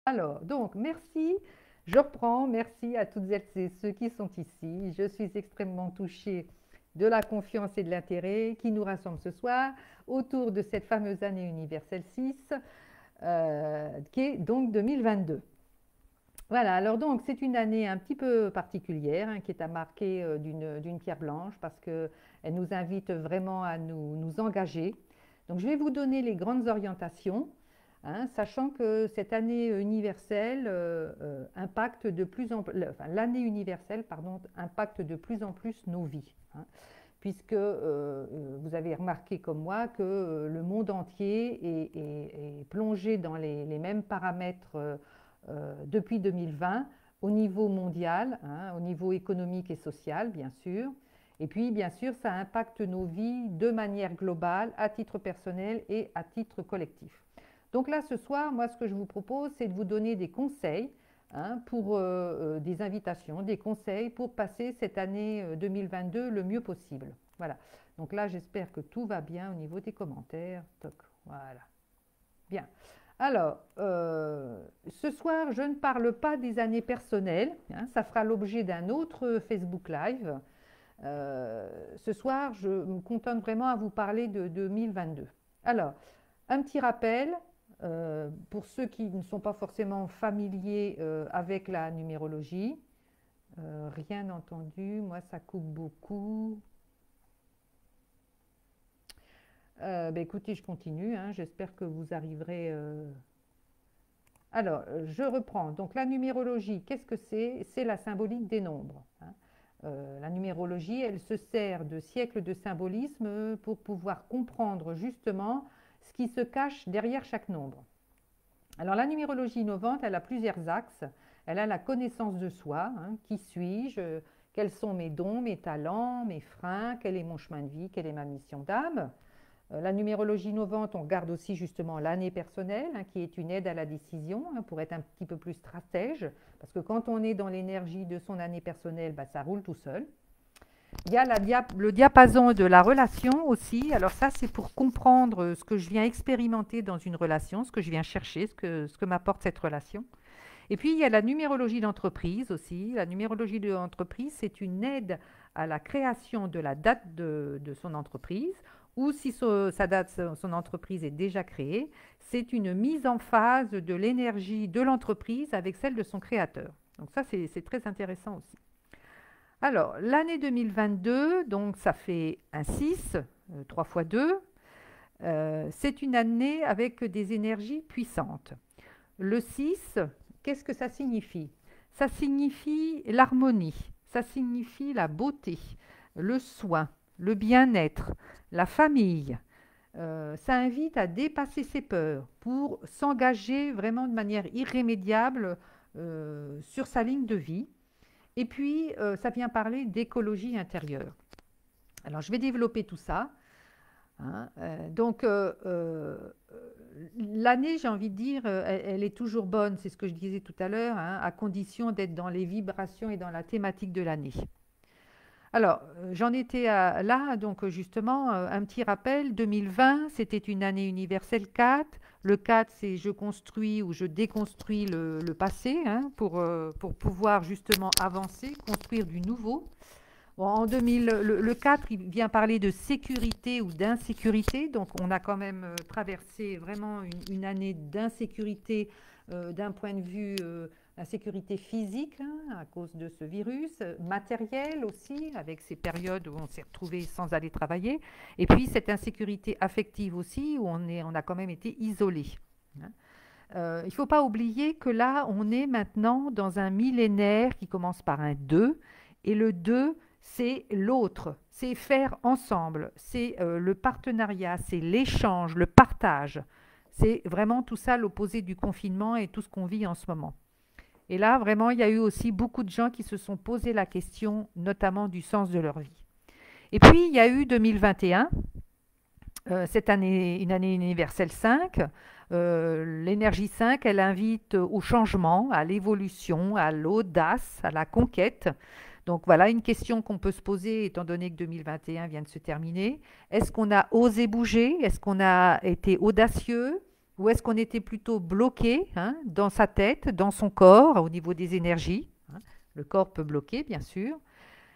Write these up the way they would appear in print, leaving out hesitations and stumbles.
Alors, donc, merci. Je reprends. Merci à toutes celles et ceux qui sont ici. Je suis extrêmement touchée de la confiance et de l'intérêt qui nous rassemble ce soir autour de cette fameuse année universelle 6, qui est donc 2022. Voilà, alors donc c'est une année un petit peu particulière, qui est à marquer d'une pierre blanche parce qu'elle nous invite vraiment à nous engager. Donc je vais vous donner les grandes orientations, sachant que cette année universelle impacte de plus en plus, enfin, l'année universelle, pardon, impacte de plus en plus nos vies, puisque vous avez remarqué comme moi que le monde entier est plongé dans les mêmes paramètres depuis 2020 au niveau mondial, au niveau économique et social, bien sûr. Et puis, bien sûr, ça impacte nos vies de manière globale, à titre personnel et à titre collectif. Donc là, ce soir, moi, ce que je vous propose, c'est de vous donner des conseils, pour des invitations, des conseils pour passer cette année 2022 le mieux possible. Voilà. Donc là, j'espère que tout va bien au niveau des commentaires. Toc, voilà. Bien. Alors, ce soir, je ne parle pas des années personnelles, ça fera l'objet d'un autre Facebook Live. Ce soir, je me contente vraiment à vous parler de 2022. Alors, un petit rappel, pour ceux qui ne sont pas forcément familiers avec la numérologie. Rien entendu, moi ça coupe beaucoup. Écoutez, je continue, j'espère que vous arriverez. Alors, je reprends. Donc, la numérologie, qu'est-ce que c'est? C'est la symbolique des nombres. La numérologie, elle se sert de siècles de symbolisme pour pouvoir comprendre justement ce qui se cache derrière chaque nombre. Alors, la numérologie innovante, elle a plusieurs axes. Elle a la connaissance de soi, qui suis-je, quels sont mes dons, mes talents, mes freins, quel est mon chemin de vie, quelle est ma mission d'âme. La numérologie innovante, on regarde aussi justement l'année personnelle, qui est une aide à la décision, pour être un petit peu plus stratège, parce que quand on est dans l'énergie de son année personnelle, ça roule tout seul. Il y a le diapason de la relation aussi. Alors ça, c'est pour comprendre ce que je viens expérimenter dans une relation, ce que je viens chercher, ce que m'apporte cette relation. Et puis, il y a la numérologie d'entreprise aussi. La numérologie d'entreprise, c'est une aide à la création de la date de son entreprise, ou si son entreprise est déjà créée, c'est une mise en phase de l'énergie de l'entreprise avec celle de son créateur. Donc ça, c'est très intéressant aussi. Alors, l'année 2022, donc ça fait un 6, 3 fois 2. C'est une année avec des énergies puissantes. Le 6, qu'est-ce que ça signifie? Ça signifie l'harmonie, ça signifie la beauté, le soin, le bien-être, la famille. Ça invite à dépasser ses peurs pour s'engager vraiment de manière irrémédiable sur sa ligne de vie. Et puis, ça vient parler d'écologie intérieure. Alors, je vais développer tout ça. Donc, l'année, j'ai envie de dire, elle est toujours bonne, c'est ce que je disais tout à l'heure, à condition d'être dans les vibrations et dans la thématique de l'année. Alors, j'en étais là, donc justement, un petit rappel, 2020, c'était une année universelle 4. Le 4, c'est je construis ou je déconstruis le passé, pour pouvoir justement avancer, construire du nouveau. Bon, en 2000, le 4, il vient parler de sécurité ou d'insécurité. Donc, on a quand même traversé vraiment une année d'insécurité d'un point de vue insécurité physique, à cause de ce virus, matérielle aussi, avec ces périodes où on s'est retrouvé sans aller travailler. Et puis, cette insécurité affective aussi, où on a quand même été isolé. Il ne faut pas oublier que là, on est maintenant dans un millénaire qui commence par un 2. Et le 2, c'est l'autre, c'est faire ensemble, c'est le partenariat, c'est l'échange, le partage. C'est vraiment tout ça l'opposé du confinement et tout ce qu'on vit en ce moment. Et là, vraiment, il y a eu aussi beaucoup de gens qui se sont posé la question, notamment du sens de leur vie. Et puis, il y a eu 2021, cette année, une année universelle 5. L'énergie 5, elle invite au changement, à l'évolution, à l'audace, à la conquête. Donc voilà une question qu'on peut se poser, étant donné que 2021 vient de se terminer. Est-ce qu'on a osé bouger? Est-ce qu'on a été audacieux? Ou est-ce qu'on était plutôt bloqué, hein, dans sa tête, dans son corps, au niveau des énergies, hein. Le corps peut bloquer, bien sûr.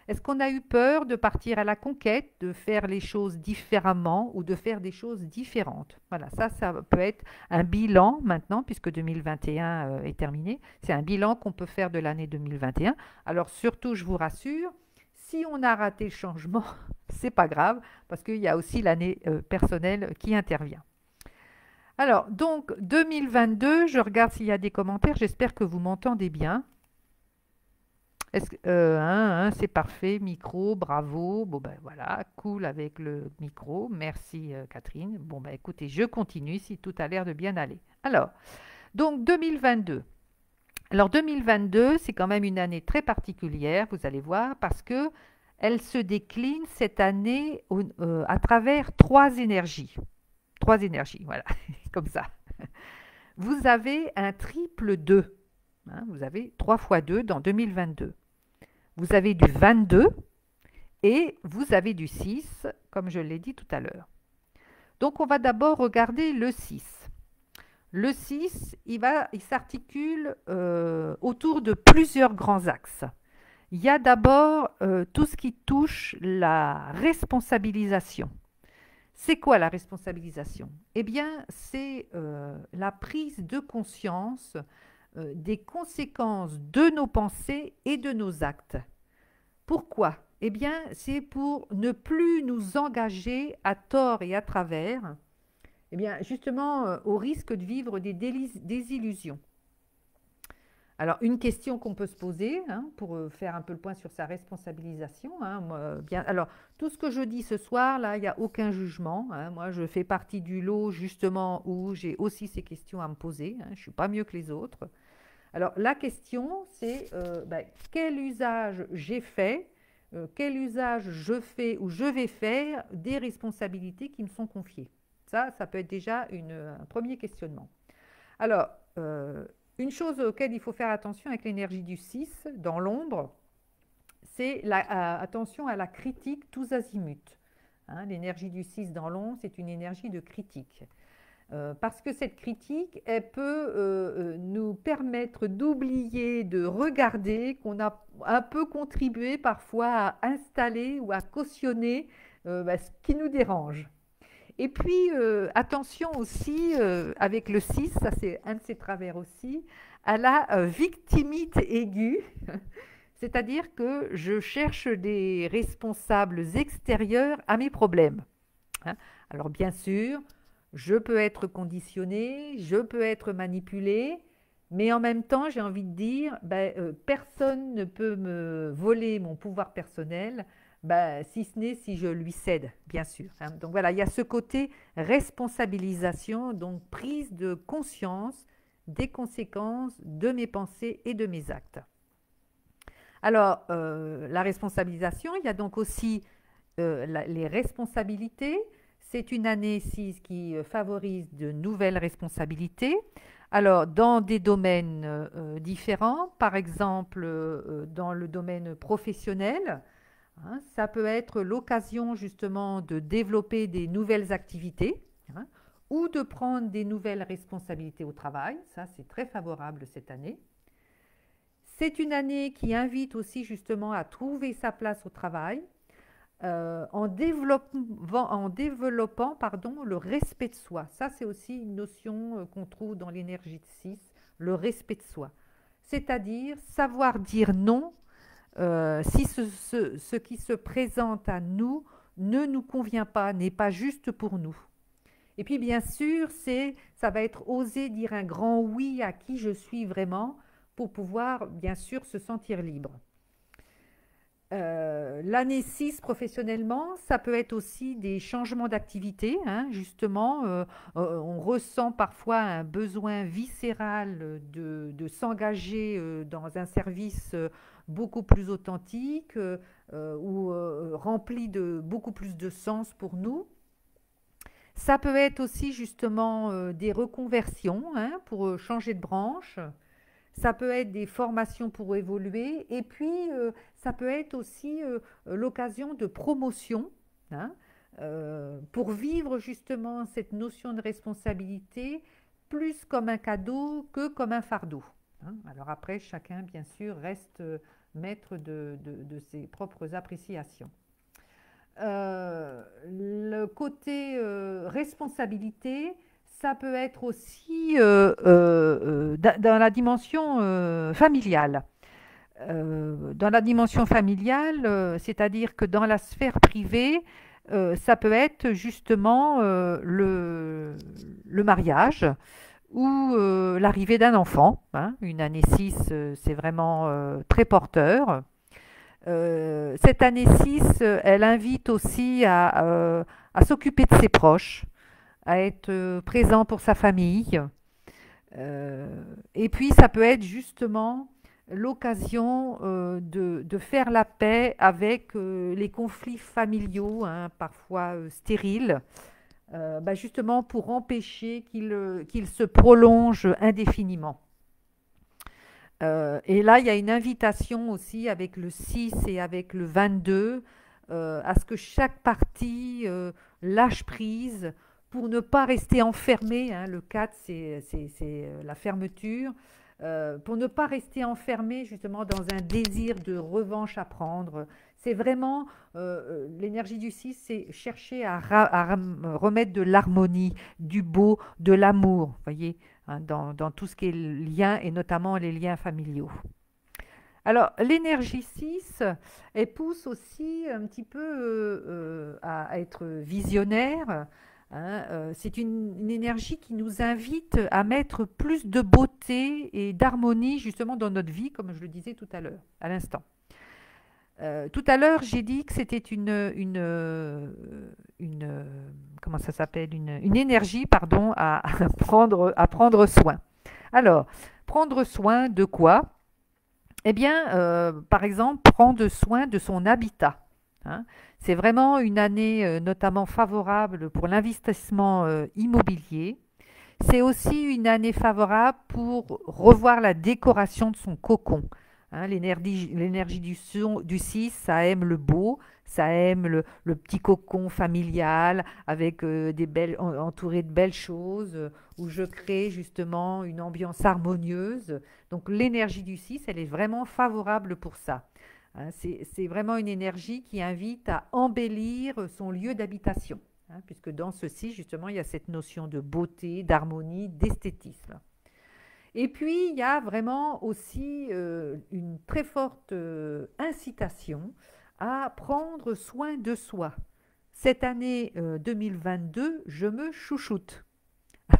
Est-ce qu'on a eu peur de partir à la conquête, de faire les choses différemment ou de faire des choses différentes? Voilà, ça peut être un bilan maintenant, puisque 2021 est terminé. C'est un bilan qu'on peut faire de l'année 2021. Alors surtout, je vous rassure, si on a raté le changement, c'est pas grave, parce qu'il y a aussi l'année personnelle qui intervient. Alors, donc 2022, je regarde s'il y a des commentaires. J'espère que vous m'entendez bien. C'est parfait, micro, bravo. Bon ben voilà, cool avec le micro. Merci Catherine. Bon ben écoutez, je continue si tout a l'air de bien aller. Alors, donc 2022. Alors 2022, c'est quand même une année très particulière, vous allez voir, parce que elle se décline cette année à travers trois énergies. Trois énergies, voilà, comme ça. Vous avez un triple 2. Hein, vous avez 3 fois 2 dans 2022. Vous avez du 22 et vous avez du 6, comme je l'ai dit tout à l'heure. Donc on va d'abord regarder le 6. Le 6, il s'articule autour de plusieurs grands axes. Il y a d'abord tout ce qui touche la responsabilisation. C'est quoi la responsabilisation? Eh bien, c'est la prise de conscience des conséquences de nos pensées et de nos actes. Pourquoi? Eh bien, c'est pour ne plus nous engager à tort et à travers, eh bien, justement, au risque de vivre des désillusions. Alors, une question qu'on peut se poser, hein, pour faire un peu le point sur sa responsabilisation. Hein, alors, tout ce que je dis ce soir, là, il n'y a aucun jugement. Hein, moi, je fais partie du lot, justement, où j'ai aussi ces questions à me poser. Hein, je ne suis pas mieux que les autres. Alors, la question, c'est quel usage j'ai fait, quel usage je fais ou je vais faire des responsabilités qui me sont confiées. Ça peut être déjà un premier questionnement. Alors, une chose auquel il faut faire attention avec l'énergie du 6 dans l'ombre, c'est attention à la critique tous azimuts. Hein, l'énergie du 6 dans l'ombre, c'est une énergie de critique. Parce que cette critique, elle peut nous permettre d'oublier, de regarder qu'on a un peu contribué parfois à installer ou à cautionner ce qui nous dérange. Et puis, attention aussi, avec le 6, ça c'est un de ses travers aussi, à la victimite aiguë, c'est-à-dire que je cherche des responsables extérieurs à mes problèmes. Hein. Alors bien sûr, je peux être conditionné, je peux être manipulé, mais en même temps, j'ai envie de dire, personne ne peut me voler mon pouvoir personnel, si ce n'est si je lui cède, bien sûr. Hein. Donc voilà, il y a ce côté responsabilisation, donc prise de conscience des conséquences de mes pensées et de mes actes. Alors, la responsabilisation, il y a donc aussi les responsabilités. C'est une année 6 qui favorise de nouvelles responsabilités. Alors, dans des domaines différents, par exemple dans le domaine professionnel, hein, ça peut être l'occasion justement de développer des nouvelles activités, hein, ou de prendre des nouvelles responsabilités au travail. Ça, c'est très favorable cette année. C'est une année qui invite aussi justement à trouver sa place au travail, en développant le respect de soi. Ça, c'est aussi une notion qu'on trouve dans l'énergie de 6, le respect de soi. C'est-à-dire savoir dire non si ce qui se présente à nous ne nous convient pas, n'est pas juste pour nous. Et puis bien sûr, ça va être oser dire un grand oui à qui je suis vraiment pour pouvoir bien sûr se sentir libre. L'année 6 professionnellement, ça peut être aussi des changements d'activité, hein, justement. On ressent parfois un besoin viscéral de s'engager dans un service beaucoup plus authentique ou rempli de beaucoup plus de sens pour nous. Ça peut être aussi justement des reconversions, hein, pour changer de branche. Ça peut être des formations pour évoluer et puis ça peut être aussi l'occasion de promotion, hein, pour vivre justement cette notion de responsabilité plus comme un cadeau que comme un fardeau. Hein. Alors après, chacun, bien sûr, reste maître de ses propres appréciations. Le côté responsabilité, ça peut être aussi dans la dimension familiale. Dans la dimension familiale, c'est-à-dire que dans la sphère privée, ça peut être justement le mariage ou l'arrivée d'un enfant. Hein. Une année 6, c'est vraiment très porteur. Cette année 6, elle invite aussi à s'occuper de ses proches, à être présent pour sa famille. Et puis, ça peut être justement l'occasion de faire la paix avec les conflits familiaux, hein, parfois stériles, justement pour empêcher qu'ils se prolongent indéfiniment. Et là, il y a une invitation aussi avec le 6 et avec le 22 à ce que chaque partie lâche prise pour ne pas rester enfermé. Hein. Le 4, c'est la fermeture. Pour ne pas rester enfermé justement dans un désir de revanche à prendre. C'est vraiment, l'énergie du 6, c'est chercher à remettre de l'harmonie, du beau, de l'amour, vous voyez, hein, dans tout ce qui est lien et notamment les liens familiaux. Alors, l'énergie 6, elle pousse aussi un petit peu à être visionnaire. Hein, c'est une énergie qui nous invite à mettre plus de beauté et d'harmonie justement dans notre vie, comme je le disais tout à l'heure, à l'instant. Tout à l'heure, j'ai dit que c'était comment ça s'appelle, une énergie, pardon, à prendre soin. Alors, prendre soin de quoi? Eh bien, par exemple, prendre soin de son habitat. Hein. C'est vraiment une année notamment favorable pour l'investissement immobilier. C'est aussi une année favorable pour revoir la décoration de son cocon. Hein, l'énergie du 6, ça aime le beau, ça aime le petit cocon familial avec entouré de belles choses, où je crée justement une ambiance harmonieuse. Donc l'énergie du 6, elle est vraiment favorable pour ça. Hein, c'est vraiment une énergie qui invite à embellir son lieu d'habitation, hein, puisque dans ceci, justement, il y a cette notion de beauté, d'harmonie, d'esthétisme. Et puis, il y a vraiment aussi une très forte incitation à prendre soin de soi. Cette année 2022, je me chouchoute.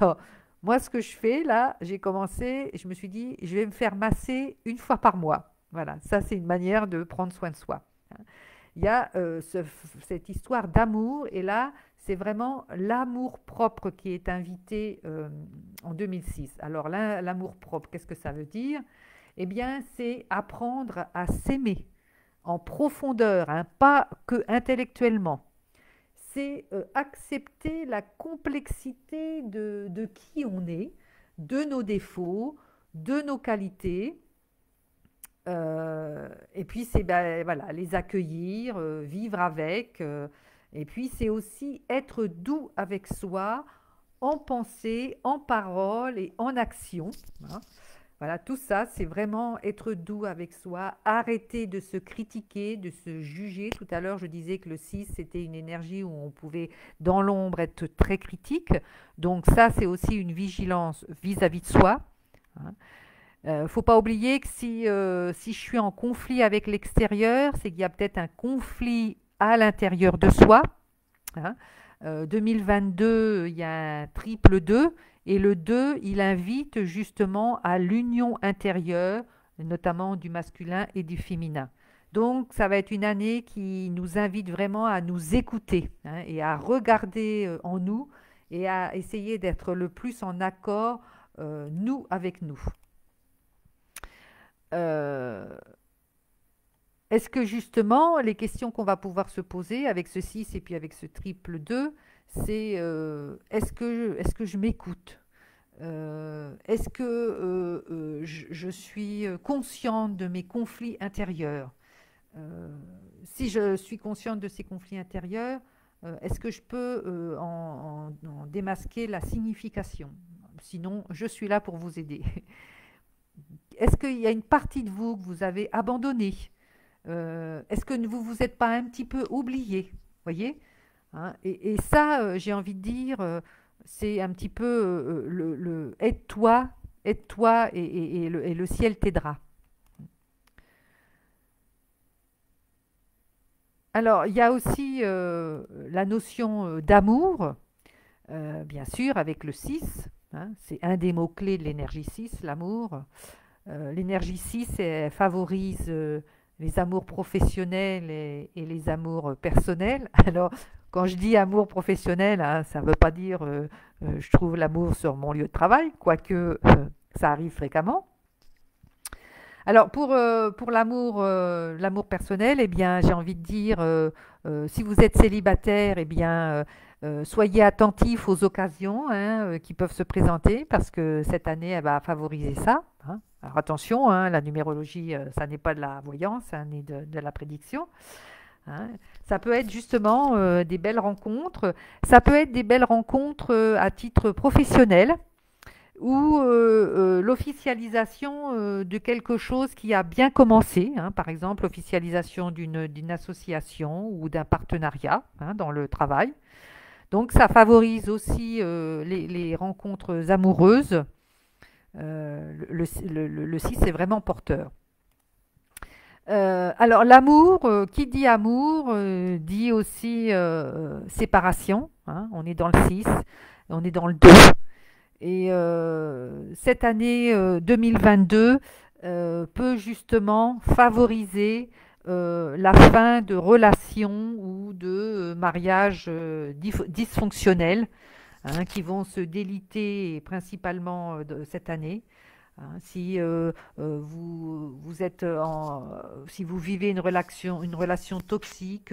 Alors, moi, ce que je fais là, j'ai commencé, je me suis dit, je vais me faire masser une fois par mois. Voilà, ça c'est une manière de prendre soin de soi. Il y a cette histoire d'amour, et là, c'est vraiment l'amour propre qui est invité en 2006. Alors l'amour propre, qu'est-ce que ça veut dire? Eh bien, c'est apprendre à s'aimer en profondeur, hein, pas que intellectuellement. C'est accepter la complexité de qui on est, de nos défauts, de nos qualités. Et puis, c'est voilà, les accueillir, vivre avec. Et puis, c'est aussi être doux avec soi, en pensée, en parole et en action. Hein. Voilà, tout ça, c'est vraiment être doux avec soi, arrêter de se critiquer, de se juger. Tout à l'heure, je disais que le 6, c'était une énergie où on pouvait, dans l'ombre, être très critique. Donc ça, c'est aussi une vigilance vis-à-vis de soi. Hein. Faut pas oublier que si je suis en conflit avec l'extérieur, c'est qu'il y a peut-être un conflit à l'intérieur de soi. Hein. 2022, il y a un triple 2, et le 2, il invite justement à l'union intérieure, notamment du masculin et du féminin. Donc, ça va être une année qui nous invite vraiment à nous écouter, hein, et à regarder en nous et à essayer d'être le plus en accord, nous avec nous. Euh, Est-ce que justement, les questions qu'on va pouvoir se poser avec ce 6 et puis avec ce triple 2, c'est est-ce que je m'écoute? Est-ce que je suis consciente de mes conflits intérieurs? Si je suis consciente de ces conflits intérieurs, est-ce que je peux en démasquer la signification? Sinon, je suis là pour vous aider. Est-ce qu'il y a une partie de vous que vous avez abandonnée? Est-ce que vous vous êtes pas un petit peu oublié? Voyez? Hein, et ça, j'ai envie de dire, c'est un petit peu aide-toi, aide-toi et le ciel t'aidera. Alors, il y a aussi la notion d'amour, bien sûr, avec le 6. Hein, c'est un des mots-clés de l'énergie 6, l'amour. L'énergie 6 elle favorise les amours professionnels et les amours personnels. Alors, quand je dis amour professionnel, hein, ça ne veut pas dire je trouve l'amour sur mon lieu de travail, quoique ça arrive fréquemment. Alors pour l'amour personnel, eh bien j'ai envie de dire si vous êtes célibataire, eh bien soyez attentifs aux occasions hein, qui peuvent se présenter parce que cette année elle va favoriser ça. Hein. Alors attention, hein, la numérologie, ça n'est pas de la voyance, ça n'est de la prédiction. Hein. Ça peut être justement des belles rencontres. Ça peut être des belles rencontres à titre professionnel ou l'officialisation de quelque chose qui a bien commencé, hein, par exemple l'officialisation d'une association ou d'un partenariat hein, dans le travail. Donc ça favorise aussi les rencontres amoureuses. Le 6 est vraiment porteur. Alors l'amour, qui dit amour, dit aussi séparation. Hein, on est dans le 6, on est dans le 2. Et cette année 2022 peut justement favoriser la fin de relations ou de mariages dysfonctionnels hein, qui vont se déliter principalement cette année. Hein, si si vous vivez une relation toxique,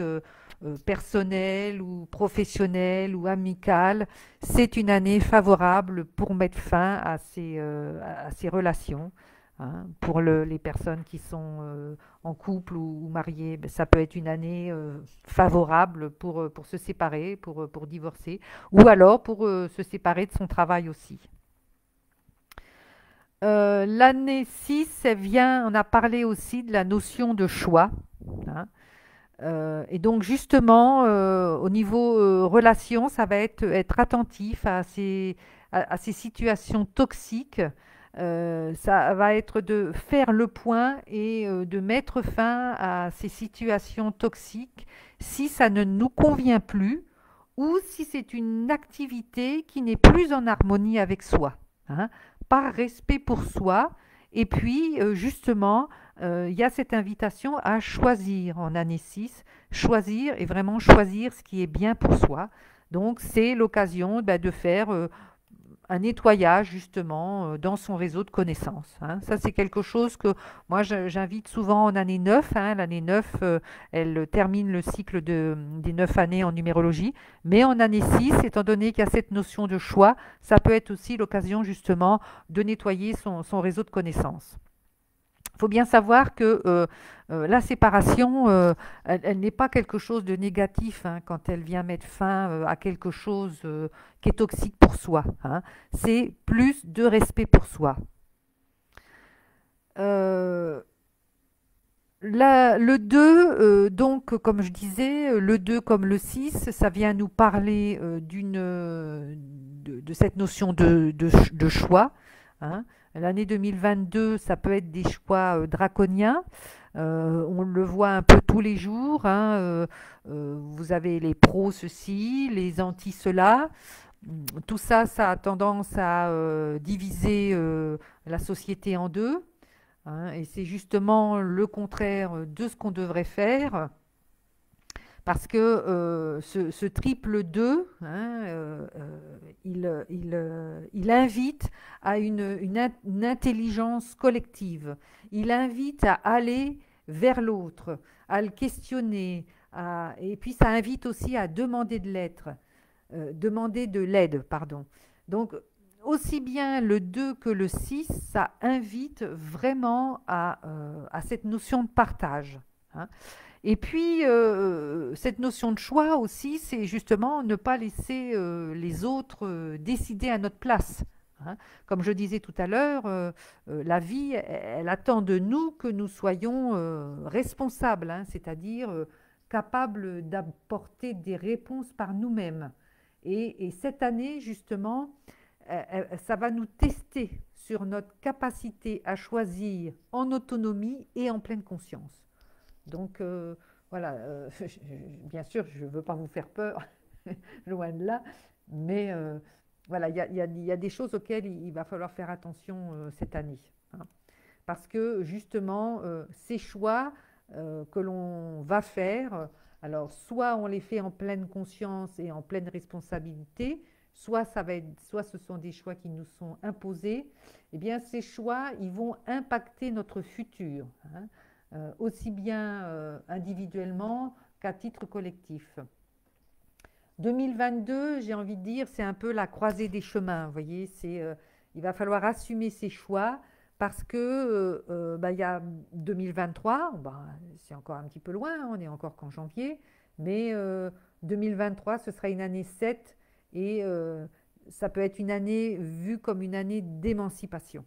personnelle ou professionnelle ou amicale, c'est une année favorable pour mettre fin à ces relations. Hein. Pour les personnes qui sont en couple ou mariées, ben, ça peut être une année favorable pour se séparer, pour divorcer, ou alors pour se séparer de son travail aussi. L'année 6, elle vient, on a parlé aussi de la notion de choix. Hein. Et donc justement, au niveau relation, ça va être attentif à ces situations toxiques. Ça va être de faire le point et de mettre fin à ces situations toxiques si ça ne nous convient plus ou si c'est une activité qui n'est plus en harmonie avec soi. Hein, par respect pour soi. Et puis, justement, il y a cette invitation à choisir en année 6, choisir et vraiment choisir ce qui est bien pour soi. Donc, c'est l'occasion de faire un nettoyage justement dans son réseau de connaissances. Hein. Ça, c'est quelque chose que moi, j'invite souvent en année 9. Hein. L'année 9, elle termine le cycle des 9 années en numérologie. Mais en année 6, étant donné qu'il y a cette notion de choix, ça peut être aussi l'occasion justement de nettoyer son réseau de connaissances. Il faut bien savoir que la séparation, elle n'est pas quelque chose de négatif hein, quand elle vient mettre fin à quelque chose qui est toxique pour soi. Hein. C'est plus de respect pour soi. Le 2, donc comme je disais, le 2 comme le 6, ça vient nous parler de cette notion de choix. Hein. L'année 2022, ça peut être des choix draconiens. On le voit un peu tous les jours. Hein. Vous avez les pros ceci, les anti cela. Tout ça, ça a tendance à diviser la société en deux. Hein, et c'est justement le contraire de ce qu'on devrait faire. Parce que ce triple 2, hein, il invite à une intelligence collective. Il invite à aller vers l'autre, à le questionner. Et puis ça invite aussi à demander de l'aide, pardon. Donc, aussi bien le 2 que le 6, ça invite vraiment à cette notion de partage. Hein. Et puis, cette notion de choix aussi, c'est justement ne pas laisser les autres décider à notre place. hein. Comme je disais tout à l'heure, la vie, elle attend de nous que nous soyons responsables, hein, c'est-à-dire capables d'apporter des réponses par nous-mêmes. Et cette année, justement, ça va nous tester sur notre capacité à choisir en autonomie et en pleine conscience. Donc, voilà, bien sûr, je ne veux pas vous faire peur, loin de là, mais voilà, il y a des choses auxquelles il va falloir faire attention cette année, hein. Parce que justement, ces choix que l'on va faire, alors soit on les fait en pleine conscience et en pleine responsabilité, soit ce sont des choix qui nous sont imposés. Eh bien, ces choix, ils vont impacter notre futur, hein, aussi bien individuellement qu'à titre collectif. 2022, j'ai envie de dire, c'est un peu la croisée des chemins. Vous voyez, il va falloir assumer ses choix parce que bah, il y a 2023, bah, c'est encore un petit peu loin, hein, on est encore qu'en janvier, mais 2023, ce sera une année 7 et ça peut être une année vue comme une année d'émancipation.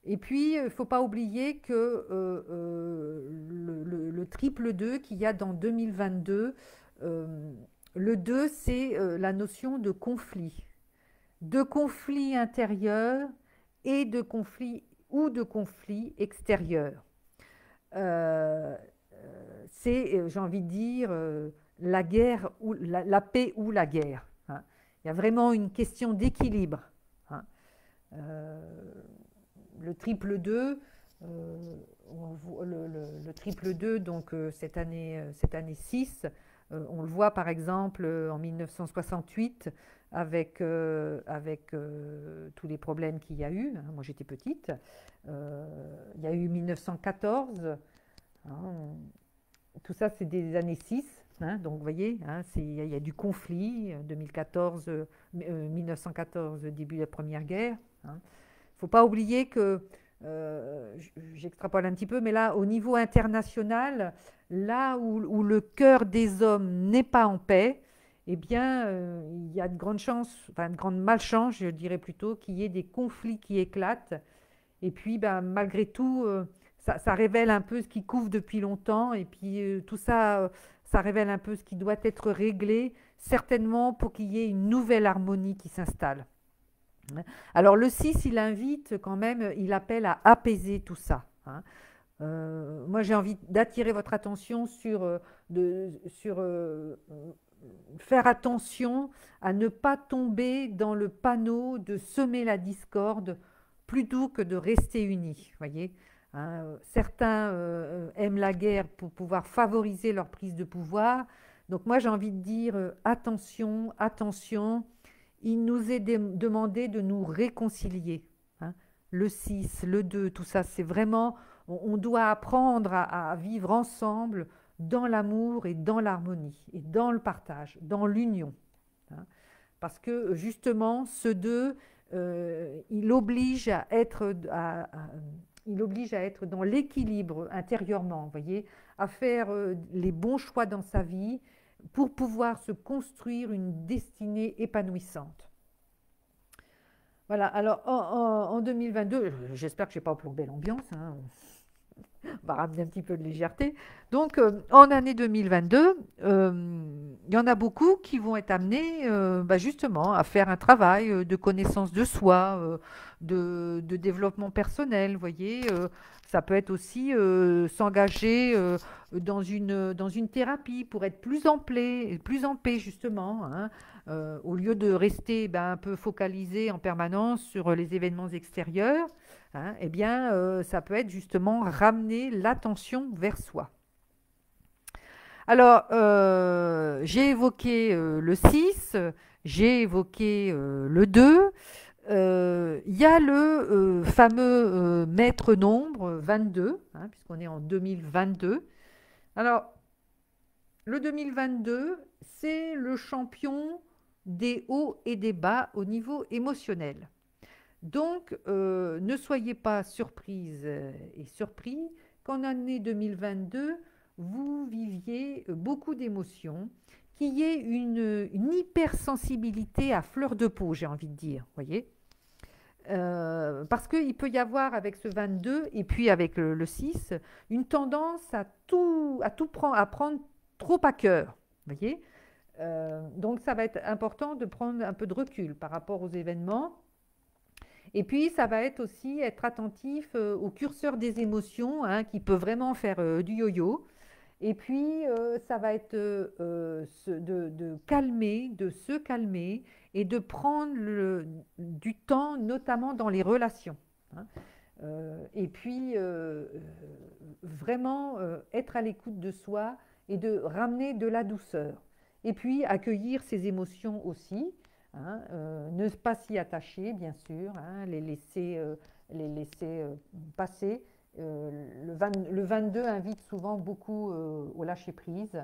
Et puis, il ne faut pas oublier que le triple 2 qu'il y a dans 2022, le 2, c'est la notion de conflit intérieur et de conflit ou de conflit extérieur. C'est, j'ai envie de dire, la guerre ou la paix ou la guerre, hein. Il y a vraiment une question d'équilibre, hein. Le triple 2, le triple 2, donc cette année 6, on le voit par exemple en 1968 avec tous les problèmes qu'il y a eu, hein. Moi j'étais petite. Il y a eu 1914, hein, tout ça c'est des années 6, hein, donc vous voyez, hein, il y a du conflit, 2014, 1914, début de la Première Guerre, hein. Il ne faut pas oublier que, j'extrapole un petit peu, mais là, au niveau international, là où le cœur des hommes n'est pas en paix, eh bien, il y a de grandes chances, enfin de grandes malchances, je dirais plutôt, qu'il y ait des conflits qui éclatent. Et puis, ben, malgré tout, ça révèle un peu ce qui couvre depuis longtemps. Et puis, tout ça, ça révèle un peu ce qui doit être réglé, certainement pour qu'il y ait une nouvelle harmonie qui s'installe. Alors le 6, il invite quand même, il appelle à apaiser tout ça, hein. Moi, j'ai envie d'attirer votre attention sur faire attention à ne pas tomber dans le panneau de semer la discorde plutôt que de rester unis, voyez, hein. Certains aiment la guerre pour pouvoir favoriser leur prise de pouvoir. Donc moi, j'ai envie de dire attention, attention. Il nous est demandé de nous réconcilier, hein. Le 6, le 2, tout ça, c'est vraiment, on doit apprendre à vivre ensemble dans l'amour et dans l'harmonie, et dans le partage, dans l'union, hein. Parce que justement, ce 2, il oblige à être, il oblige à être dans l'équilibre intérieurement, vous voyez, à faire les bons choix dans sa vie, pour pouvoir se construire une destinée épanouissante. Voilà, alors en 2022, j'espère que je n'ai pas plombé l'ambiance, hein. On va ramener un petit peu de légèreté. Donc, en année 2022, il y en a beaucoup qui vont être amenés justement à faire un travail de connaissance de soi, de développement personnel, vous voyez. Ça peut être aussi s'engager dans une thérapie pour être plus en paix justement, hein, au lieu de rester un peu focalisé en permanence sur les événements extérieurs, hein, eh bien, ça peut être justement ramener l'attention vers soi. Alors, j'ai évoqué le 6, j'ai évoqué le 2. Il y a le fameux maître nombre 22, hein, puisqu'on est en 2022. Alors, le 2022, c'est le champion des hauts et des bas au niveau émotionnel. Donc, ne soyez pas surprises et surpris qu'en année 2022, vous viviez beaucoup d'émotions qu'il y ait une hypersensibilité à fleur de peau, j'ai envie de dire, voyez. Parce qu'il peut y avoir avec ce 22 et puis avec le 6, une tendance à prendre trop à cœur, voyez. Donc ça va être important de prendre un peu de recul par rapport aux événements. Et puis ça va être aussi être attentif au curseur des émotions, hein, qui peut vraiment faire du yo-yo. Et puis ça va être de se calmer et de prendre du temps, notamment dans les relations, hein. Et puis vraiment être à l'écoute de soi et de ramener de la douceur. Et puis accueillir ses émotions aussi, hein, ne pas s'y attacher, bien sûr, hein, les laisser passer. Le 22 invite souvent beaucoup au lâcher-prise,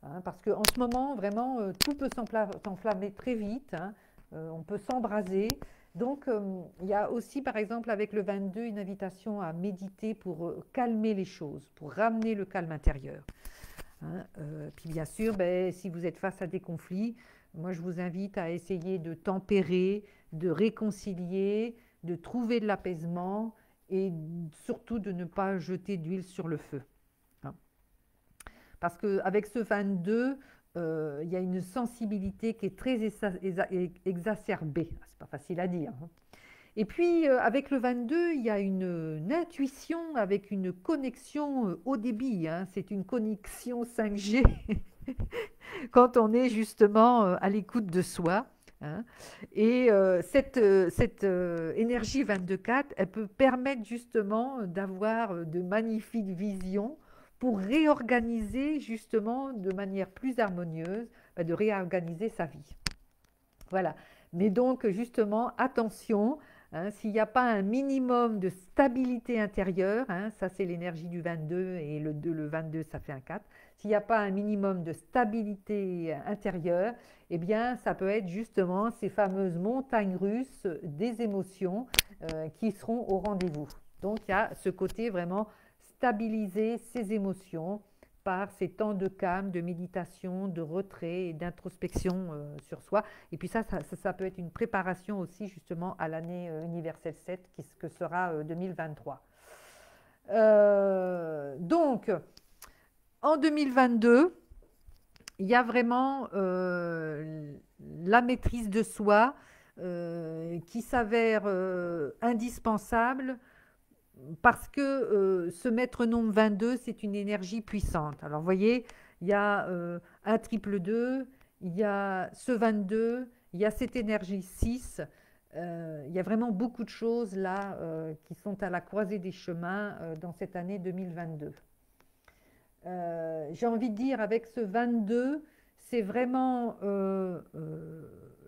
hein, parce qu'en ce moment, vraiment, tout peut s'enflammer très vite, hein, on peut s'embraser. Donc, il y a aussi, par exemple, avec le 22, une invitation à méditer pour calmer les choses, pour ramener le calme intérieur, hein. Puis bien sûr, ben, si vous êtes face à des conflits, moi je vous invite à essayer de tempérer, de réconcilier, de trouver de l'apaisement et surtout de ne pas jeter d'huile sur le feu, hein. Parce qu'avec ce 22, il y a une sensibilité qui est très exacerbée. C'est pas facile à dire, hein. Et puis, avec le 22, il y a une intuition avec une connexion haut débit, hein. C'est une connexion 5G quand on est justement à l'écoute de soi, hein. Et cette énergie 22-4, elle peut permettre justement d'avoir de magnifiques visions pour réorganiser justement de manière plus harmonieuse, de réorganiser sa vie. Voilà. Mais donc, justement, attention, hein, s'il n'y a pas un minimum de stabilité intérieure, hein, ça c'est l'énergie du 22 et le 22 ça fait un 4, s'il n'y a pas un minimum de stabilité intérieure, eh bien ça peut être justement ces fameuses montagnes russes des émotions qui seront au rendez-vous. Donc il y a ce côté vraiment stabiliser ses émotions par ces temps de calme, de méditation, de retrait et d'introspection sur soi. Et puis ça peut être une préparation aussi justement à l'année universelle 7 que sera 2023. Donc, en 2022, il y a vraiment la maîtrise de soi qui s'avère indispensable parce que ce maître nombre 22, c'est une énergie puissante. Alors, vous voyez, il y a un triple 2, il y a ce 22, il y a cette énergie 6. Il y a vraiment beaucoup de choses là qui sont à la croisée des chemins dans cette année 2022. J'ai envie de dire, avec ce 22, c'est vraiment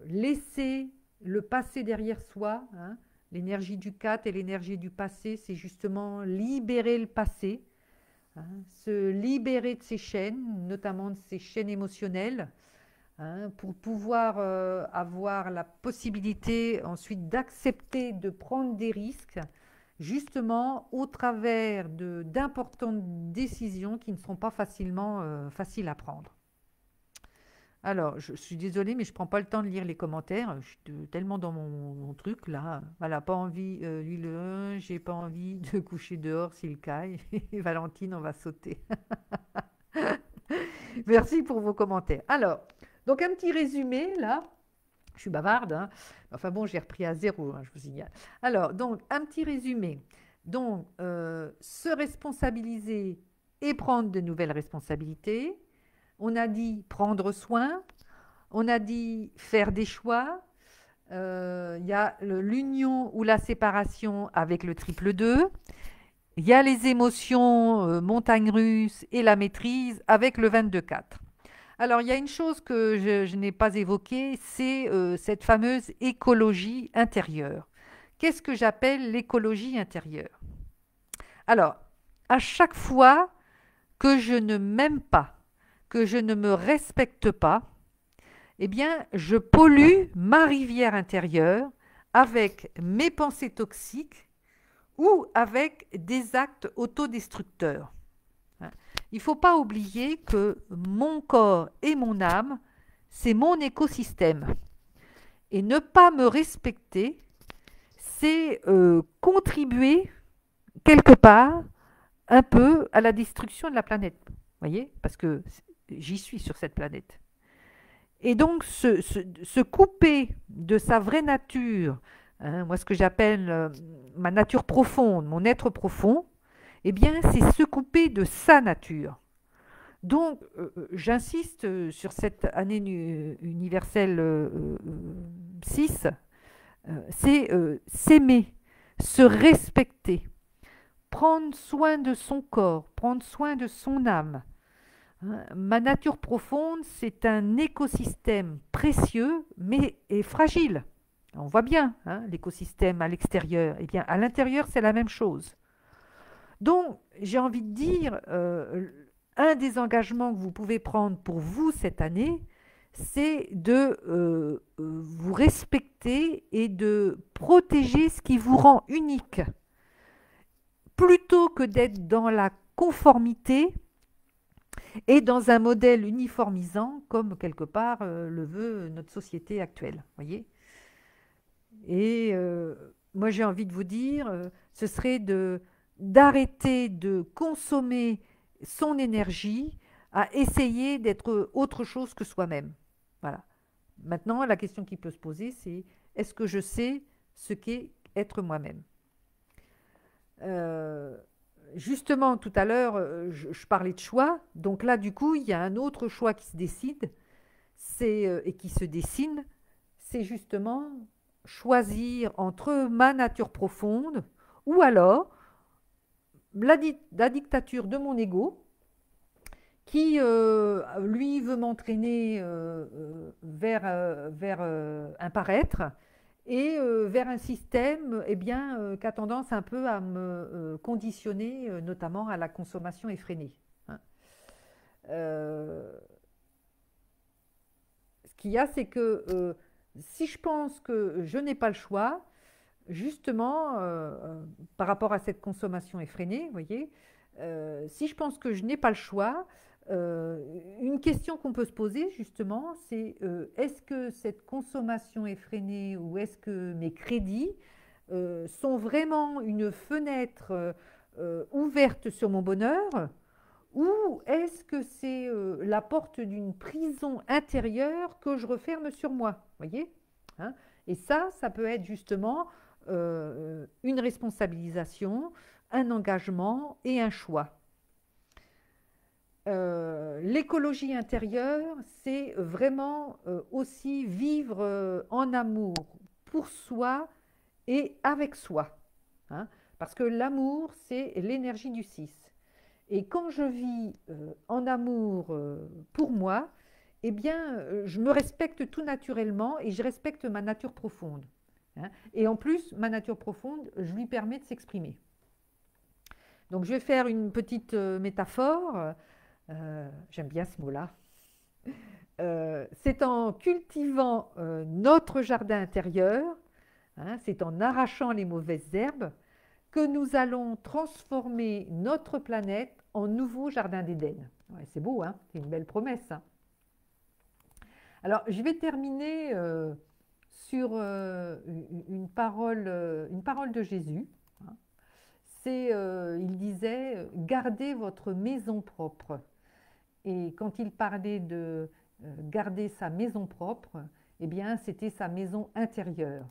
laisser le passé derrière soi, hein. L'énergie du 4 et l'énergie du passé, c'est justement libérer le passé, hein, se libérer de ses chaînes, notamment de ses chaînes émotionnelles, hein, pour pouvoir avoir la possibilité ensuite d'accepter de prendre des risques, justement au travers d'importantes décisions qui ne seront pas faciles à prendre. Alors, je suis désolée, mais je ne prends pas le temps de lire les commentaires. Je suis tellement dans mon truc là. Voilà, pas envie, lui le 1, j'ai pas envie de coucher dehors s'il caille. Et Valentine, on va sauter. Merci pour vos commentaires. Alors, donc un petit résumé là. Je suis bavarde, hein. Enfin bon, j'ai repris à zéro, hein, je vous signale. Alors, donc, un petit résumé. Donc, se responsabiliser et prendre de nouvelles responsabilités. On a dit prendre soin, on a dit faire des choix, il y a l'union ou la séparation avec le triple 2, il y a les émotions montagne russe et la maîtrise avec le 22-4. Alors il y a une chose que je n'ai pas évoquée, c'est cette fameuse écologie intérieure. Qu'est-ce que j'appelle l'écologie intérieure? Alors, à chaque fois que je ne m'aime pas, que je ne me respecte pas, eh bien, je pollue ma rivière intérieure avec mes pensées toxiques ou avec des actes autodestructeurs. il ne faut pas oublier que mon corps et mon âme, c'est mon écosystème. Et ne pas me respecter, c'est contribuer quelque part un peu à la destruction de la planète. Vous voyez? Parce que j'y suis sur cette planète. Et donc, se couper de sa vraie nature, hein, moi ce que j'appelle ma nature profonde, mon être profond, eh bien, c'est se couper de sa nature. Donc, j'insiste sur cette année universelle 6, c'est s'aimer, se respecter, prendre soin de son corps, prendre soin de son âme. Ma nature profonde, c'est un écosystème précieux, mais est fragile. On voit bien hein, l'écosystème à l'extérieur. Eh bien, à l'intérieur, c'est la même chose. Donc, j'ai envie de dire, un des engagements que vous pouvez prendre pour vous cette année, c'est de vous respecter et de protéger ce qui vous rend unique. Plutôt que d'être dans la conformité et dans un modèle uniformisant, comme quelque part le veut notre société actuelle. Voyez. Et moi, j'ai envie de vous dire, ce serait d'arrêter de consommer son énergie à essayer d'être autre chose que soi-même. Voilà. Maintenant, la question qui peut se poser, c'est est-ce que je sais ce qu'est être moi-même? Justement, tout à l'heure, je parlais de choix. Donc là, du coup, il y a un autre choix qui se décide et qui se dessine. C'est justement choisir entre ma nature profonde ou alors la dictature de mon ego qui, lui, veut m'entraîner vers un paraître et vers un système eh bien, qui a tendance un peu à me conditionner, notamment à la consommation effrénée. Hein. Ce qu'il y a, c'est que si je pense que je n'ai pas le choix, justement, par rapport à cette consommation effrénée, vous voyez, si je pense que je n'ai pas le choix, une question qu'on peut se poser justement, c'est est-ce que cette consommation effrénée ou est-ce que mes crédits sont vraiment une fenêtre ouverte sur mon bonheur ou est-ce que c'est la porte d'une prison intérieure que je referme sur moi, voyez hein. Et ça peut être justement une responsabilisation, un engagement et un choix. L'écologie intérieure, c'est vraiment aussi vivre en amour pour soi et avec soi. Hein, parce que l'amour, c'est l'énergie du 6. Et quand je vis en amour pour moi, eh bien, je me respecte tout naturellement et je respecte ma nature profonde. Hein, et en plus, ma nature profonde, je lui permets de s'exprimer. Donc, je vais faire une petite métaphore. J'aime bien ce mot-là. C'est en cultivant notre jardin intérieur, hein, c'est en arrachant les mauvaises herbes, que nous allons transformer notre planète en nouveau jardin d'Éden. Ouais, c'est beau, hein, c'est une belle promesse. Hein. Alors, je vais terminer sur une parole de Jésus. Hein. Il disait « Gardez votre maison propre ». Et quand il parlait de garder sa maison propre, eh bien, c'était sa maison intérieure.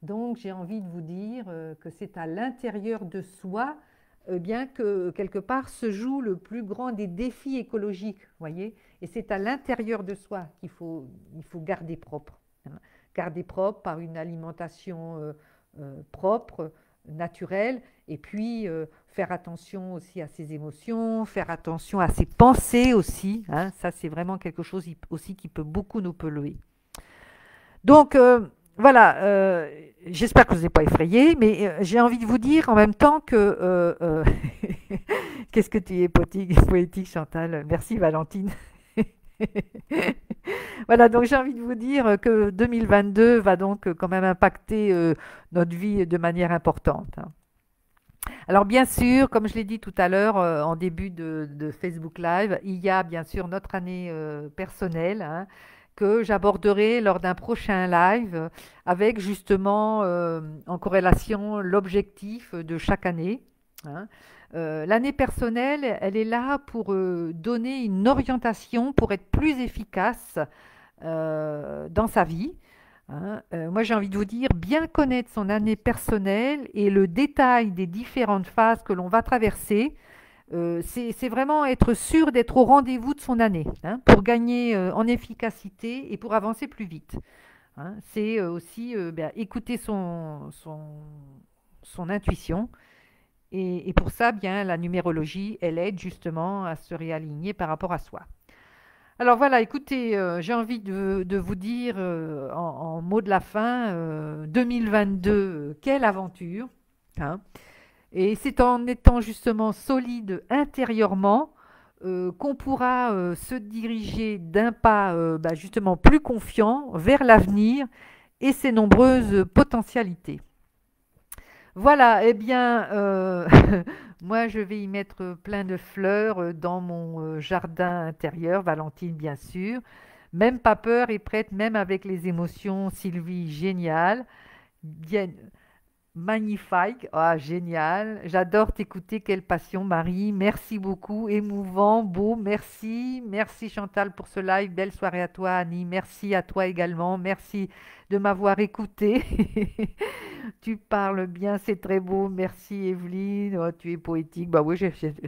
Donc, j'ai envie de vous dire que c'est à l'intérieur de soi eh bien, que, quelque part, se joue le plus grand des défis écologiques, voyez. Et c'est à l'intérieur de soi il faut garder propre. Hein. Garder propre par une alimentation propre, naturelle, et puis faire attention aussi à ses émotions, faire attention à ses pensées aussi. Hein. Ça, c'est vraiment quelque chose aussi qui peut beaucoup nous polluer. Donc, voilà, j'espère que je ne vous ai pas effrayé, mais j'ai envie de vous dire en même temps que... Qu'est-ce que tu es poétique, Chantal. Merci, Valentine. Voilà, donc j'ai envie de vous dire que 2022 va donc quand même impacter notre vie de manière importante. Hein. Alors bien sûr, comme je l'ai dit tout à l'heure en début de Facebook Live, il y a bien sûr notre année personnelle, hein, que j'aborderai lors d'un prochain live avec justement en corrélation l'objectif de chaque année, hein. L'année personnelle, elle est là pour donner une orientation pour être plus efficace dans sa vie, hein. Moi, j'ai envie de vous dire, bien connaître son année personnelle et le détail des différentes phases que l'on va traverser, c'est vraiment être sûr d'être au rendez-vous de son année, hein, pour gagner en efficacité et pour avancer plus vite, hein. C'est aussi ben, écouter son intuition. Et pour ça, bien, la numérologie, elle aide justement à se réaligner par rapport à soi. Alors voilà, écoutez, j'ai envie de vous dire en mot de la fin, 2022, quelle aventure, hein. Et c'est en étant justement solide intérieurement qu'on pourra se diriger d'un pas bah, justement plus confiant vers l'avenir et ses nombreuses potentialités. Voilà, eh bien, moi je vais y mettre plein de fleurs dans mon jardin intérieur, Valentine bien sûr. Même pas peur et prête, même avec les émotions, Sylvie, génial. Bien, magnifique, ah, génial. J'adore t'écouter, quelle passion, Marie. Merci beaucoup, émouvant, beau, merci. Merci Chantal pour ce live. Belle soirée à toi, Annie. Merci à toi également. Merci de m'avoir écouté. Tu parles bien, c'est très beau. Merci Evelyne. Oh, tu es poétique. Bah oui,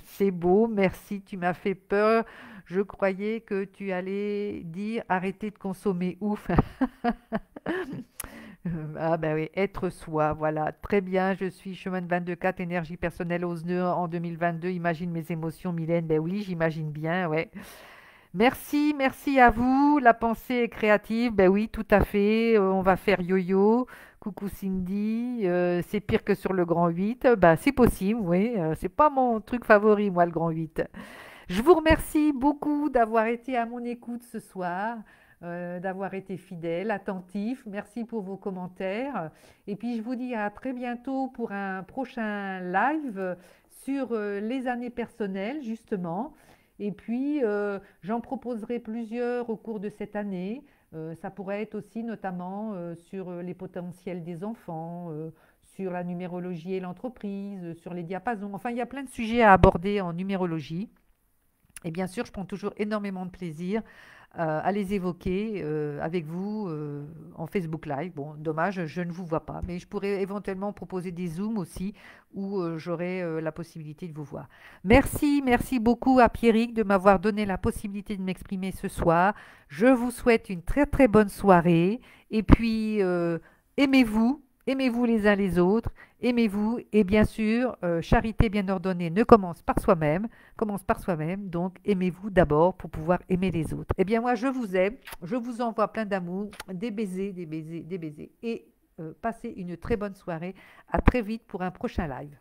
c'est beau. Merci, tu m'as fait peur. Je croyais que tu allais dire arrêtez de consommer. Ouf. Ah ben oui, être soi, voilà, très bien, je suis chemin de 22 énergie personnelle ose 2 en 2022, imagine mes émotions, Mylène, ben oui, j'imagine bien, ouais. Merci, merci à vous, la pensée est créative, ben oui, tout à fait, on va faire yo-yo, coucou Cindy, c'est pire que sur le grand 8, ben c'est possible, oui, c'est pas mon truc favori, moi, le grand 8. Je vous remercie beaucoup d'avoir été à mon écoute ce soir, d'avoir été fidèle, attentif. Merci pour vos commentaires. Et puis, je vous dis à très bientôt pour un prochain live sur les années personnelles, justement. Et puis, j'en proposerai plusieurs au cours de cette année. Ça pourrait être aussi notamment sur les potentiels des enfants, sur la numérologie et l'entreprise, sur les diapasons. Enfin, il y a plein de sujets à aborder en numérologie. Et bien sûr, je prends toujours énormément de plaisir à les évoquer avec vous en Facebook Live. Bon, dommage, je ne vous vois pas, mais je pourrais éventuellement proposer des Zooms aussi où j'aurai la possibilité de vous voir. Merci, merci beaucoup à Pierrick de m'avoir donné la possibilité de m'exprimer ce soir. Je vous souhaite une très très bonne soirée et puis aimez-vous. Aimez-vous les uns les autres, aimez-vous et bien sûr, charité bien ordonnée ne commence par soi-même, donc aimez-vous d'abord pour pouvoir aimer les autres. Eh bien moi je vous aime, je vous envoie plein d'amour, des baisers, des baisers, des baisers et passez une très bonne soirée. À très vite pour un prochain live.